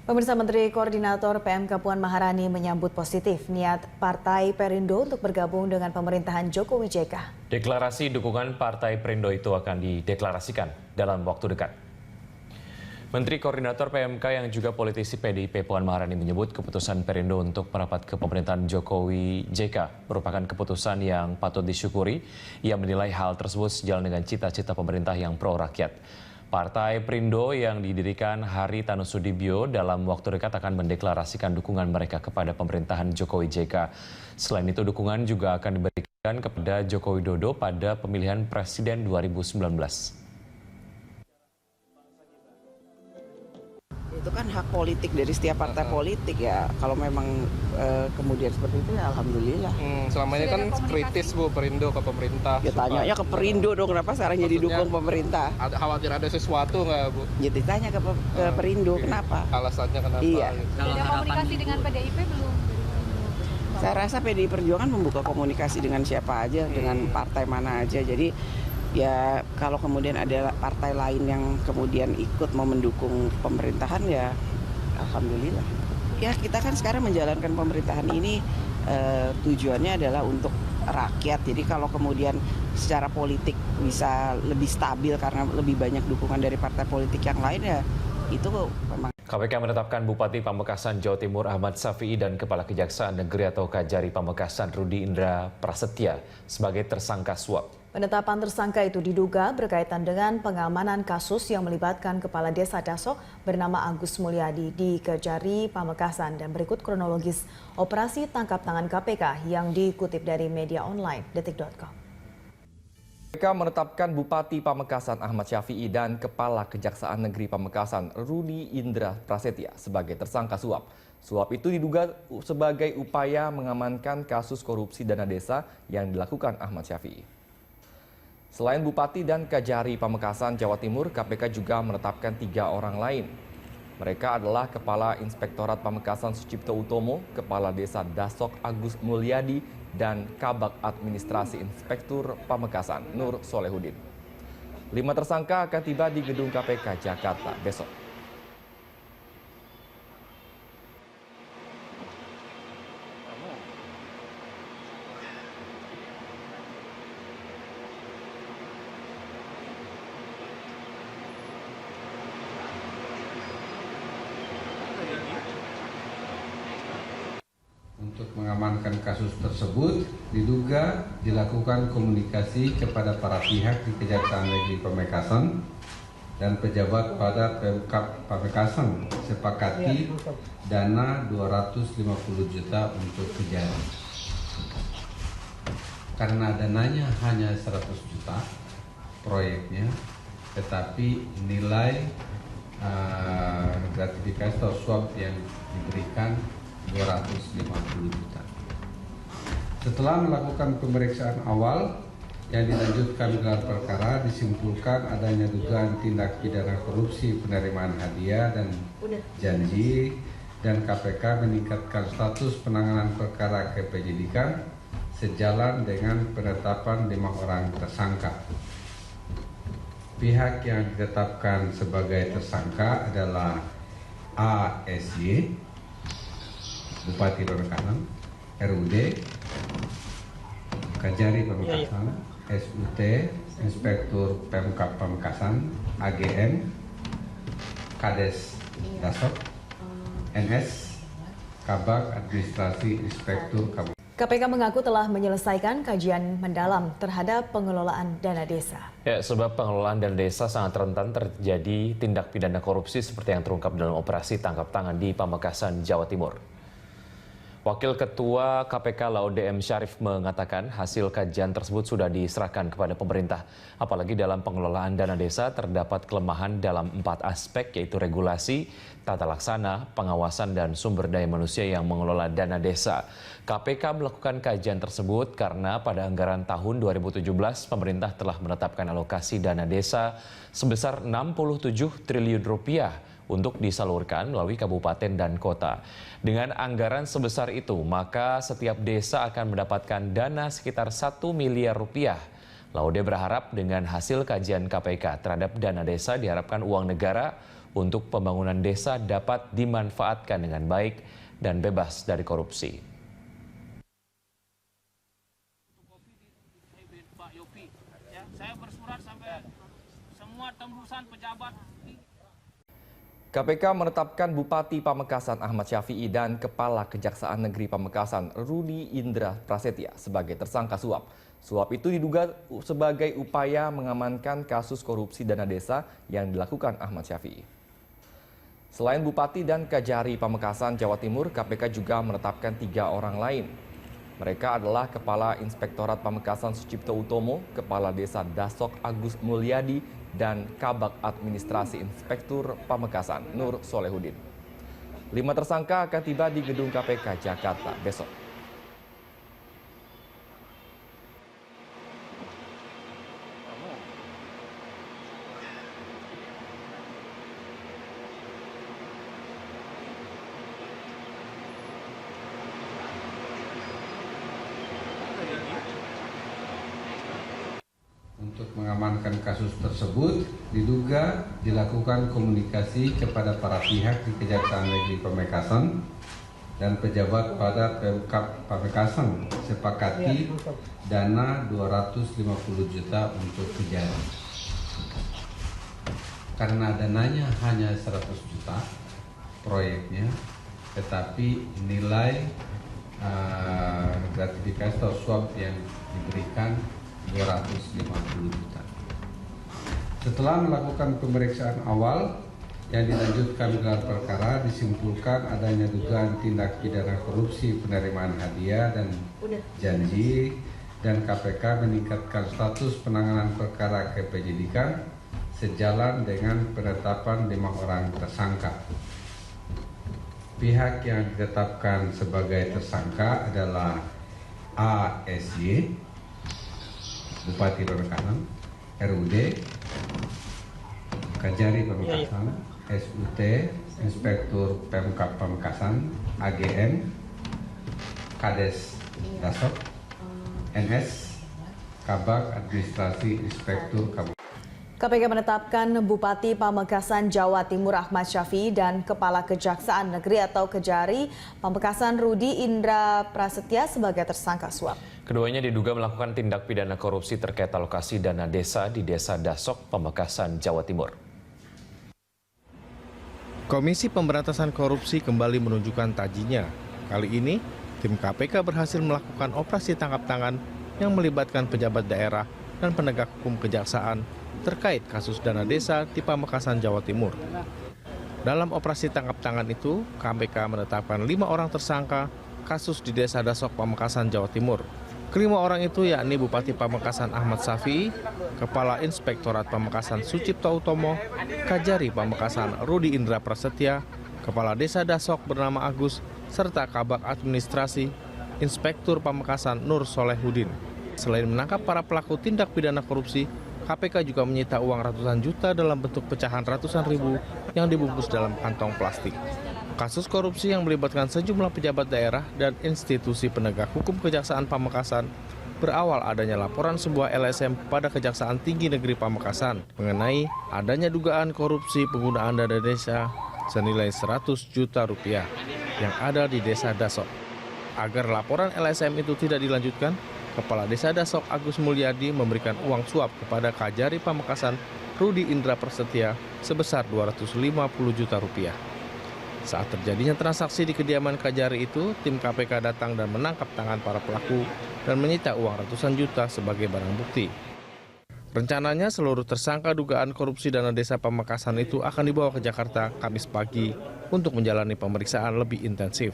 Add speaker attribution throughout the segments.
Speaker 1: Pemirsa, Menteri Koordinator PMK Puan Maharani menyambut positif niat Partai Perindo untuk bergabung dengan pemerintahan Jokowi JK.
Speaker 2: Deklarasi dukungan Partai Perindo itu akan dideklarasikan dalam waktu dekat. Menteri Koordinator PMK yang juga politisi PDIP Puan Maharani menyebut keputusan Perindo untuk merapat ke pemerintahan Jokowi JK merupakan keputusan yang patut disyukuri. Ia menilai hal tersebut sejalan dengan cita-cita pemerintah yang pro rakyat. Partai Perindo yang didirikan Haritanu Sudibyo dalam waktu dekat akan mendeklarasikan dukungan mereka kepada pemerintahan Jokowi JK. Selain itu, dukungan juga akan diberikan kepada Joko Widodo pada pemilihan Presiden 2019.
Speaker 3: Itu kan hak politik dari setiap partai politik ya. Kalau memang kemudian seperti itu ya alhamdulillah.
Speaker 4: Selama ini kan kritis Bu Perindo ke pemerintah.
Speaker 3: Ya tanya ke Perindo dong, kenapa sekarang jadi dukung pemerintah?
Speaker 4: Khawatir ada sesuatu nggak Bu?
Speaker 3: Jadi tanya ke Perindo kenapa?
Speaker 4: Alasannya kenapa?
Speaker 3: Iya.
Speaker 5: Ada komunikasi dengan PDIP belum?
Speaker 3: Saya rasa PDI Perjuangan membuka komunikasi dengan siapa aja, dengan partai mana aja. Jadi ya kalau kemudian ada partai lain yang kemudian ikut mau mendukung pemerintahan ya alhamdulillah. Ya kita kan sekarang menjalankan pemerintahan ini tujuannya adalah untuk rakyat. Jadi kalau kemudian secara politik bisa lebih stabil karena lebih banyak dukungan dari partai politik yang lain ya itu memang.
Speaker 2: KPK menetapkan Bupati Pamekasan Jawa Timur Ahmad Syafi'i dan Kepala Kejaksaan Negeri atau Kajari Pamekasan Rudi Indra Prasetya sebagai tersangka suap.
Speaker 1: Penetapan tersangka itu diduga berkaitan dengan pengamanan kasus yang melibatkan Kepala Desa Dasok bernama Agus Mulyadi di Kajari Pamekasan, dan berikut kronologis operasi tangkap tangan KPK yang dikutip dari media online detik.com.
Speaker 6: KPK menetapkan Bupati Pamekasan Ahmad Syafi'i dan Kepala Kejaksaan Negeri Pamekasan Rudi Indra Prasetya sebagai tersangka suap. Suap itu diduga sebagai upaya mengamankan kasus korupsi dana desa yang dilakukan Ahmad Syafi'i. Selain Bupati dan Kajari Pamekasan Jawa Timur, KPK juga menetapkan 3 orang lain. Mereka adalah Kepala Inspektorat Pamekasan Sucipto Utomo, Kepala Desa Dasok Agus Mulyadi, dan Kabak Administrasi Inspektur Pamekasan Nur Solehudin. 5 tersangka akan tiba di gedung KPK Jakarta besok.
Speaker 7: Untuk mengamankan kasus tersebut, diduga dilakukan komunikasi kepada para pihak di Kejaksaan Negeri Pamekasan dan pejabat pada Pemkab Pamekasan sepakati dana 250 juta untuk Kejari. Karena dananya hanya 100 juta proyeknya, tetapi nilai gratifikasi atau suap yang diberikan 250 juta. Setelah melakukan pemeriksaan awal yang dilanjutkan gelar perkara, disimpulkan adanya dugaan tindak pidana korupsi penerimaan hadiah dan janji, dan KPK meningkatkan status penanganan perkara ke penyidikan sejalan dengan penetapan 5 orang tersangka. Pihak yang ditetapkan sebagai tersangka adalah ASY, Bupati Pamekasan, RUD, Kajari Pamekasan, SUT, Inspektur Pemkab Pamekasan, AGM, Kades Dasok, NS, Kabak Administrasi Inspektur Kabupaten.
Speaker 1: KPK mengaku telah menyelesaikan kajian mendalam terhadap pengelolaan dana desa.
Speaker 2: Ya, sebab pengelolaan dana desa sangat rentan terjadi tindak pidana korupsi seperti yang terungkap dalam operasi tangkap tangan di Pamekasan, Jawa Timur. Wakil Ketua KPK Laude M. Syarif mengatakan hasil kajian tersebut sudah diserahkan kepada pemerintah. Apalagi dalam pengelolaan dana desa terdapat kelemahan dalam 4 aspek, yaitu regulasi, tata laksana, pengawasan, dan sumber daya manusia yang mengelola dana desa. KPK melakukan kajian tersebut karena pada anggaran tahun 2017 pemerintah telah menetapkan alokasi dana desa sebesar 67 triliun rupiah untuk disalurkan melalui kabupaten dan kota. Dengan anggaran sebesar itu, maka setiap desa akan mendapatkan dana sekitar 1 miliar rupiah. Laude berharap dengan hasil kajian KPK terhadap dana desa diharapkan uang negara untuk pembangunan desa dapat dimanfaatkan dengan baik dan bebas dari korupsi.
Speaker 6: KPK menetapkan Bupati Pamekasan Ahmad Syafi'i dan Kepala Kejaksaan Negeri Pamekasan Rudi Indra Prasetya sebagai tersangka suap. Suap itu diduga sebagai upaya mengamankan kasus korupsi dana desa yang dilakukan Ahmad Syafi'i. Selain Bupati dan Kajari Pamekasan, Jawa Timur, KPK juga menetapkan 3 orang lain. Mereka adalah Kepala Inspektorat Pamekasan Sucipto Utomo, Kepala Desa Dasok Agus Mulyadi, dan Kabak Administrasi Inspektur Pamekasan Nur Solehudin. 5 tersangka akan tiba di gedung KPK Jakarta besok.
Speaker 7: Untuk mengamankan kasus tersebut, diduga dilakukan komunikasi kepada para pihak di Kejaksaan Negeri Pamekasan dan pejabat pada Pemkab Pamekasan sepakati dana 250 juta untuk Kejari. Karena dananya hanya 100 juta proyeknya, tetapi nilai gratifikasi atau suap yang diberikan 250 juta. Setelah melakukan pemeriksaan awal yang dilanjutkan gelar perkara, disimpulkan adanya dugaan tindak pidana korupsi penerimaan hadiah dan janji, dan KPK meningkatkan status penanganan perkara ke penyidikan sejalan dengan penetapan 5 orang tersangka. Pihak yang ditetapkan sebagai tersangka adalah ASY, Bupati Pamekasan, RUD, Kajari Pamekasan, SUT, Inspektur Pemkab Pamekasan, AGM, Kades Dasok, NS, Kabak Administrasi Inspektur Kabupaten.
Speaker 1: KPK menetapkan Bupati Pamekasan Jawa Timur Ahmad Syafi'i dan Kepala Kejaksaan Negeri atau Kejari Pamekasan Rudi Indra Prasetya sebagai tersangka suap.
Speaker 2: Keduanya diduga melakukan tindak pidana korupsi terkait alokasi dana desa di Desa Dasok, Pamekasan, Jawa Timur.
Speaker 8: Komisi Pemberantasan Korupsi kembali menunjukkan tajinya. Kali ini, tim KPK berhasil melakukan operasi tangkap tangan yang melibatkan pejabat daerah dan penegak hukum kejaksaan terkait kasus dana desa di Pamekasan, Jawa Timur. Dalam operasi tangkap tangan itu, KPK menetapkan 5 orang tersangka kasus di Desa Dasok, Pamekasan, Jawa Timur. Kelima orang itu yakni Bupati Pamekasan Ahmad Syafi'i, Kepala Inspektorat Pamekasan Sucipto Utomo, Kajari Pamekasan Rudi Indra Prasetya, Kepala Desa Dasok bernama Agus, serta Kabak Administrasi Inspektur Pamekasan Nur Solehudin. Selain menangkap para pelaku tindak pidana korupsi, KPK juga menyita uang ratusan juta dalam bentuk pecahan ratusan ribu yang dibungkus dalam kantong plastik. Kasus korupsi yang melibatkan sejumlah pejabat daerah dan institusi penegak hukum Kejaksaan Pamekasan berawal adanya laporan sebuah LSM pada Kejaksaan Tinggi Negeri Pamekasan mengenai adanya dugaan korupsi penggunaan dana desa senilai 100 juta rupiah yang ada di Desa Dasok. Agar laporan LSM itu tidak dilanjutkan, Kepala Desa Dasok Agus Mulyadi memberikan uang suap kepada Kajari Pamekasan Rudi Indra Prasetya sebesar 250 juta rupiah. Saat terjadinya transaksi di kediaman Kajari itu, tim KPK datang dan menangkap tangan para pelaku dan menyita uang ratusan juta sebagai barang bukti. Rencananya seluruh tersangka dugaan korupsi dana desa Pamekasan itu akan dibawa ke Jakarta Kamis pagi untuk menjalani pemeriksaan lebih intensif.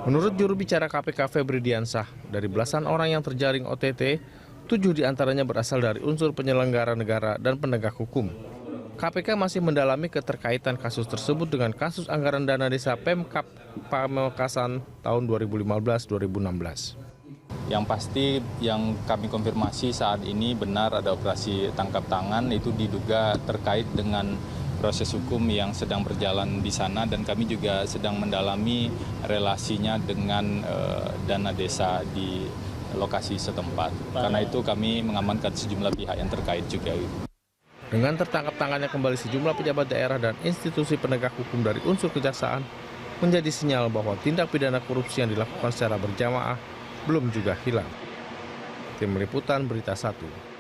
Speaker 8: Menurut juru bicara KPK Febri Diansah, dari belasan orang yang terjaring OTT, 7 diantaranya berasal dari unsur penyelenggara negara dan penegak hukum. KPK masih mendalami keterkaitan kasus tersebut dengan kasus anggaran dana desa Pemkab Pamekasan tahun 2015-2016.
Speaker 9: Yang pasti yang kami konfirmasi saat ini benar ada operasi tangkap tangan, itu diduga terkait dengan proses hukum yang sedang berjalan di sana, dan kami juga sedang mendalami relasinya dengan dana desa di lokasi setempat. Karena itu kami mengamankan sejumlah pihak yang terkait juga.
Speaker 8: Dengan tertangkap tangannya kembali sejumlah pejabat daerah dan institusi penegak hukum dari unsur kejaksaan, menjadi sinyal bahwa tindak pidana korupsi yang dilakukan secara berjamaah belum juga hilang. Tim Liputan Berita 1.